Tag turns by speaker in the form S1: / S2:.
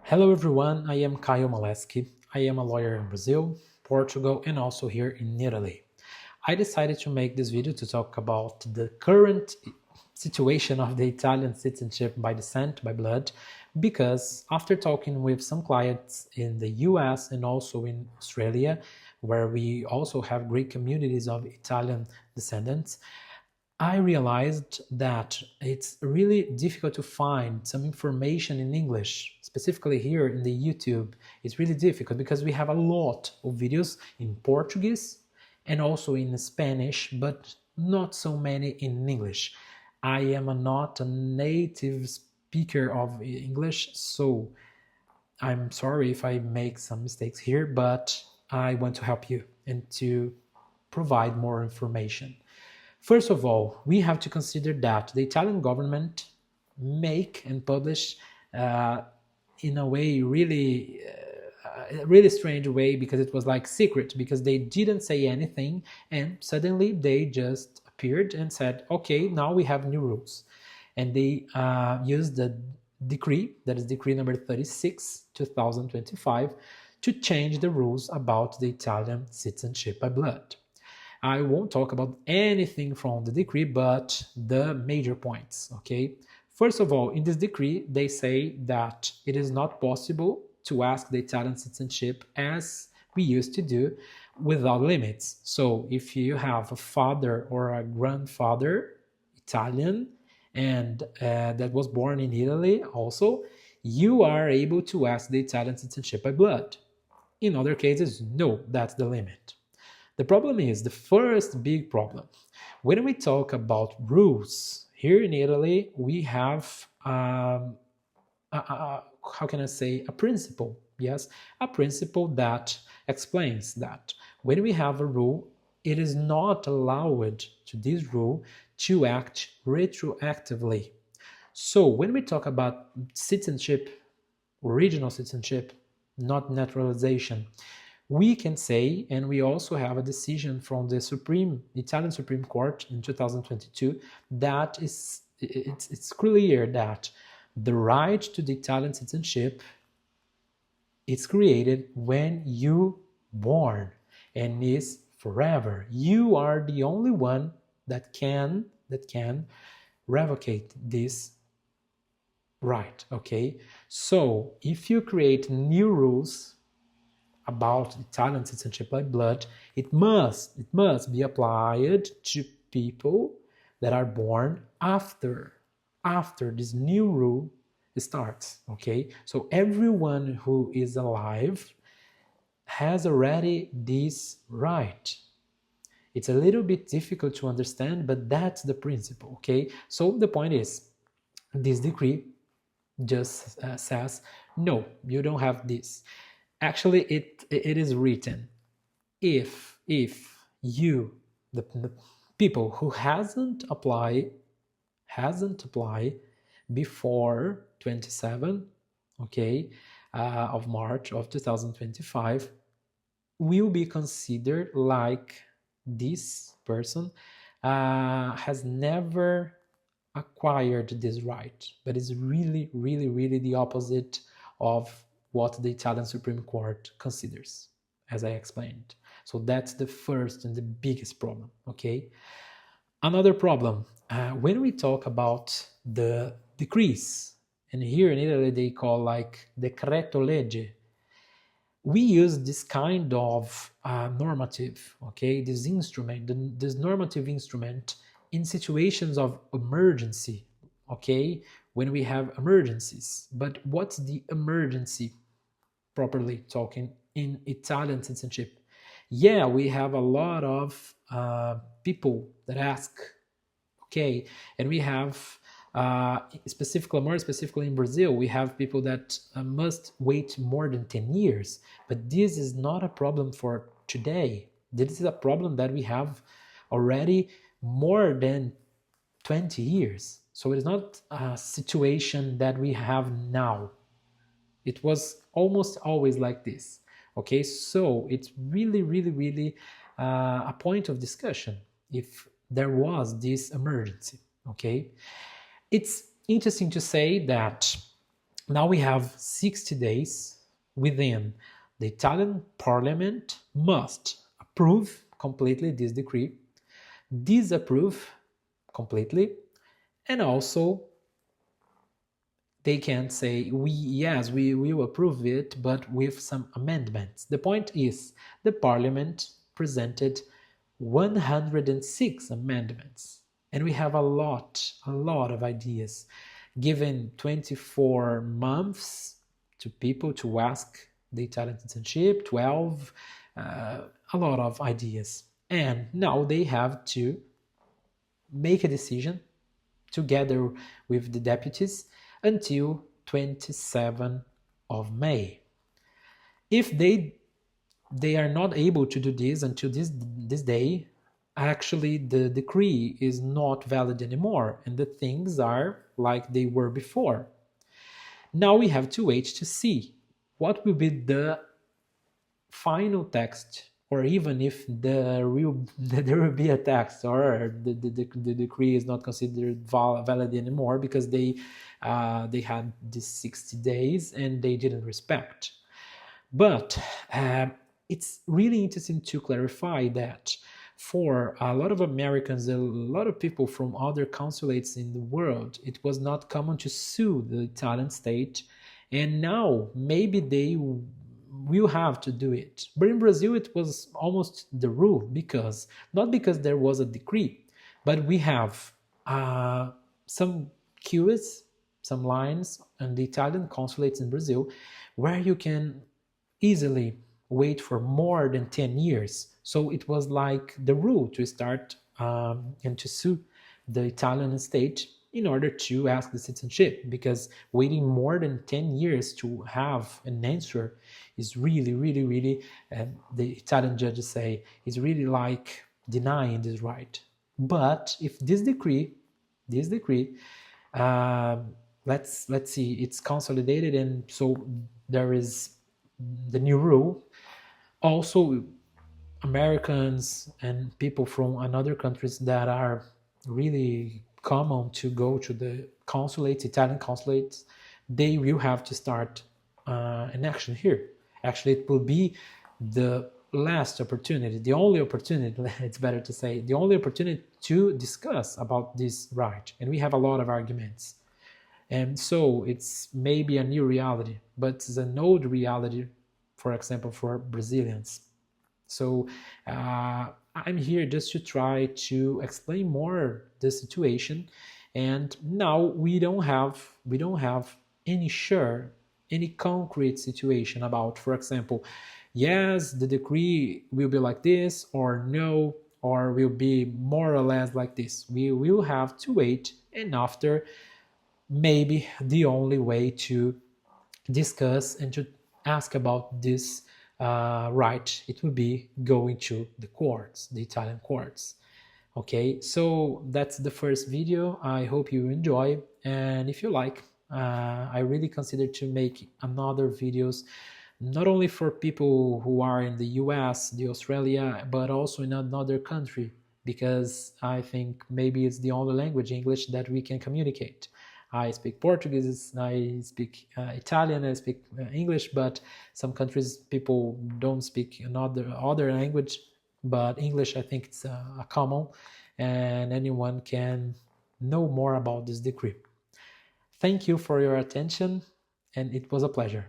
S1: Hello everyone, I am Caio Maleski. I am a lawyer in Brazil, Portugal, and also here in Italy. I decided to make this video to talk about the current situation of the Italian citizenship by descent, by blood, because after talking with some clients in the US and also in Australia, where we also have great communities of Italian descendants, I realized that it's really difficult to find some information in English, specifically here in the YouTube. It's really difficult because we have a lot of videos in Portuguese and also in Spanish, but not so many in English. I am not a native speaker of English, so I'm sorry if I make some mistakes here, but I want to help you and to provide more information. First of all, we have to consider that the Italian government make and publish in a way really strange way, because it was like secret, because they didn't say anything and suddenly they just appeared and said, okay, now we have new rules. And they used the decree, that is decree number 36 2025, to change the rules about the Italian citizenship by blood. I won't talk about anything from the decree, but the major points, okay? First of all, in this decree, they say that it is not possible to ask the Italian citizenship as we used to do without limits. So if you have a father or a grandfather Italian and that was born in Italy also, you are able to ask the Italian citizenship by blood. In other cases, no, that's the limit. The problem is the first big problem. When we talk about rules, here in Italy, we have, how can I say, a principle. Yes, a principle that explains that when we have a rule, it is not allowed to this rule to act retroactively. So when we talk about citizenship, original citizenship, not naturalization, we can say, and we also have a decision from the Italian Supreme Court in 2022, that it's clear that the right to the Italian citizenship is created when you born and is forever. You are the only one that can revocate this right. Okay, so if you create new rules about Italian citizenship by blood, it must be applied to people that are born after this new rule starts. Okay, so everyone who is alive has already this right. It's a little bit difficult to understand, but that's the principle. Okay, so the point is, this decree just says no, you don't have this. Actually, it is written, if you, the people who hasn't applied before 27, okay, of March of 2025, will be considered like this person has never acquired this right, but is really the opposite of what the Italian Supreme Court considers, as I explained. So that's the first and the biggest problem, okay? Another problem, when we talk about the decrees, and here in Italy they call like decreto legge, we use this kind of normative, okay, this instrument, this normative instrument in situations of emergency, okay, when we have emergencies. But what's the emergency, properly talking, in Italian citizenship? Yeah, we have a lot of people that ask, okay, and we have more specifically in Brazil, we have people that must wait more than 10 years. But this is not a problem for today. This is a problem that we have already more than 20 years. So it is not a situation that we have now. It was almost always like this. Okay, so it's really a point of discussion if there was this emergency. Okay, it's interesting to say that Now we have 60 days within the Italian parliament must approve completely this decree, disapprove completely, and also they can say, yes, we will approve it, but with some amendments. The point is, the parliament presented 106 amendments, and we have a lot of ideas, given 24 months to people to ask the Italian citizenship, 12, a lot of ideas. And now they have to make a decision together with the deputies until 27 of May. If they are not able to do this until this day, actually the decree is not valid anymore and the things are like they were before. Now we have to wait to see what will be the final text, or even if there will be a text, or the decree is not considered valid anymore because they had these 60 days and they didn't respect. But it's really interesting to clarify that for a lot of Americans, a lot of people from other consulates in the world, it was not common to sue the Italian state, and now maybe they will have to do it. But in Brazil, it was almost the rule, because not because there was a decree, but we have some queues, some lines on the Italian consulates in Brazil where you can easily wait for more than 10 years. So it was like the rule to start and to sue the Italian state in order to ask the citizenship, because waiting more than 10 years to have an answer is really, really, really, the Italian judges say, is really like denying this right. But if this decree, let's see, it's consolidated, and so there is the new rule. Also, Americans and people from other countries that are really common to go to the consulates, Italian consulates, they will have to start an action here. Actually, it will be the last opportunity, the only opportunity, it's better to say, the only opportunity to discuss about this right. And we have a lot of arguments. And so it's maybe a new reality, but it's an old reality, for example, for Brazilians. So I'm here just to try to explain more the situation. And now we don't have any concrete situation about, for example, yes, the decree will be like this, or no, or will be more or less like this. We will have to wait, and after, maybe the only way to discuss and to ask about this right, it would be going to the courts, the Italian courts. Okay, so that's the first video. I hope you enjoy, and if you like, I really consider to make another videos, not only for people who are in the US, the Australia, but also in another country, because I think maybe it's the only language, English, that we can communicate. I speak Portuguese, I speak Italian, I speak English, but some countries people don't speak other language, but English, I think it's a common, and anyone can know more about this decree. Thank you for your attention, and it was a pleasure.